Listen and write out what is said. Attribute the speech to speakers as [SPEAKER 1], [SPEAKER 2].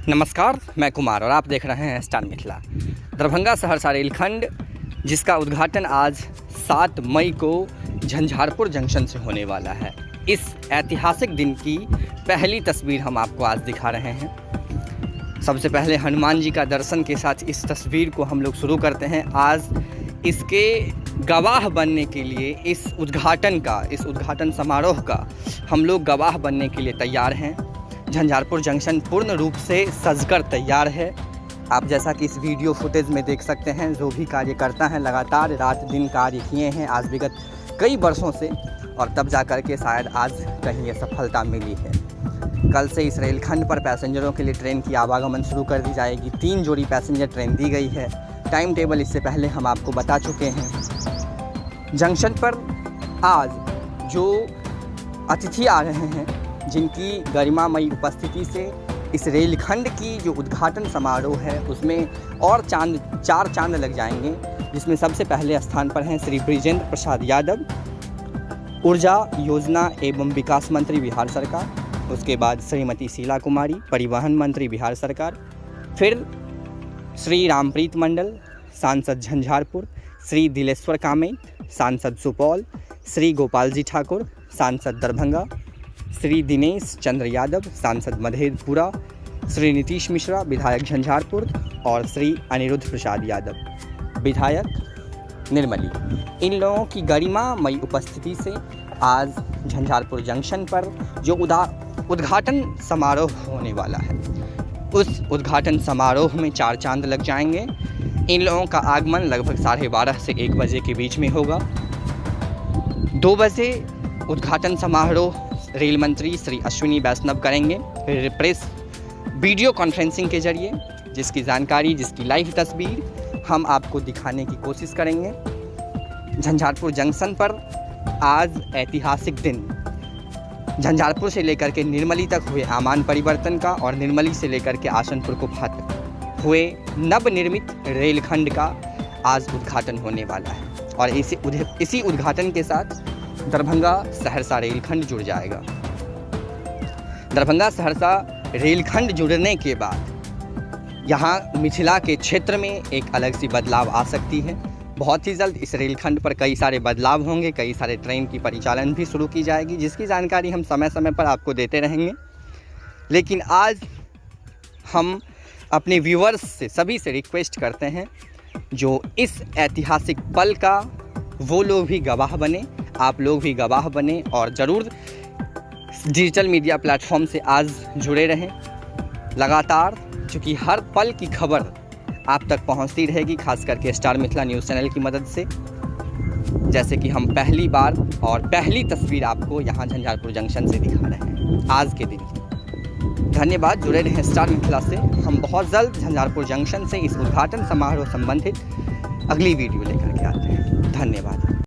[SPEAKER 1] नमस्कार, मैं कुमार और आप देख रहे हैं स्टार मिथिला। दरभंगा सहरसा रेलखंड जिसका उद्घाटन आज 7 मई को झंझारपुर जंक्शन से होने वाला है। इस ऐतिहासिक दिन की पहली तस्वीर हम आपको आज दिखा रहे हैं। सबसे पहले हनुमान जी का दर्शन के साथ इस तस्वीर को हम लोग शुरू करते हैं। आज इसके गवाह बनने के लिए इस उद्घाटन समारोह का हम लोग गवाह बनने के लिए तैयार हैं। झंझारपुर जंक्शन पूर्ण रूप से सजकर तैयार है। आप जैसा कि इस वीडियो फुटेज में देख सकते हैं, जो भी कार्यकर्ता हैं लगातार रात दिन कार्य किए हैं आज विगत कई वर्षों से, और तब जा कर के शायद आज कहीं ये सफलता मिली है। कल से इस रेलखंड पर पैसेंजरों के लिए ट्रेन की आवागमन शुरू कर दी जाएगी। 3 जोड़ी पैसेंजर ट्रेन दी गई है। टाइम टेबल इससे पहले हम आपको बता चुके हैं। जंक्शन पर आज जो अतिथि आ रहे हैं, जिनकी गरिमामयी उपस्थिति से इस रेलखंड की जो उद्घाटन समारोह है उसमें और 4 चांद लग जाएंगे, जिसमें सबसे पहले स्थान पर हैं श्री बृजेंद्र प्रसाद यादव, ऊर्जा योजना एवं विकास मंत्री बिहार सरकार। उसके बाद श्रीमती शीला कुमारी, परिवहन मंत्री बिहार सरकार। फिर श्री रामप्रीत मंडल, सांसद झंझारपुर। श्री दिलेश्वर कामेत, सांसद सुपौल। श्री गोपाल जी ठाकुर, सांसद दरभंगा। श्री दिनेश चंद्र यादव, सांसद मधेपुरा। श्री नीतीश मिश्रा, विधायक झंझारपुर। और श्री अनिरुद्ध प्रसाद यादव, विधायक निर्मली। इन लोगों की गरिमामयी उपस्थिति से आज झंझारपुर जंक्शन पर जो उद्घाटन समारोह होने वाला है, उस उद्घाटन समारोह में 4 चांद लग जाएंगे। इन लोगों का आगमन लगभग 12:30 से 1 बजे के बीच में होगा। 2 बजे उद्घाटन समारोह रेल मंत्री श्री अश्विनी वैष्णव करेंगे प्रेस वीडियो कॉन्फ्रेंसिंग के जरिए, जिसकी जानकारी, जिसकी लाइव तस्वीर हम आपको दिखाने की कोशिश करेंगे। झंझारपुर जंक्शन पर आज ऐतिहासिक दिन, झंझारपुर से लेकर के निर्मली तक हुए आमान परिवर्तन का और निर्मली से लेकर के आसनपुर कुफा तक हुए नवनिर्मित रेलखंड का आज उद्घाटन होने वाला है। और इसी उद्घाटन के साथ दरभंगा सहरसा रेलखंड जुड़ जाएगा। दरभंगा सहरसा रेलखंड जुड़ने के बाद यहाँ मिथिला के क्षेत्र में एक अलग सी बदलाव आ सकती है। बहुत ही जल्द इस रेलखंड पर कई सारे बदलाव होंगे, कई सारे ट्रेन की परिचालन भी शुरू की जाएगी, जिसकी जानकारी हम समय समय पर आपको देते रहेंगे। लेकिन आज हम अपने व्यूअर्स से, सभी से रिक्वेस्ट करते हैं, जो इस ऐतिहासिक पल का वो लोग भी गवाह बने, आप लोग भी गवाह बने और ज़रूर डिजिटल मीडिया प्लेटफॉर्म से आज जुड़े रहें लगातार, क्योंकि हर पल की खबर आप तक पहुंचती रहेगी, खास करके स्टार मिथिला न्यूज़ चैनल की मदद से। जैसे कि हम पहली बार और पहली तस्वीर आपको यहाँ झंझारपुर जंक्शन से दिखा रहे हैं आज के दिन। धन्यवाद, जुड़े रहें स्टार मिथिला से। हम बहुत जल्द झंझारपुर जंक्शन से इस उद्घाटन समारोह संबंधित अगली वीडियो लेकर के आते हैं। धन्यवाद।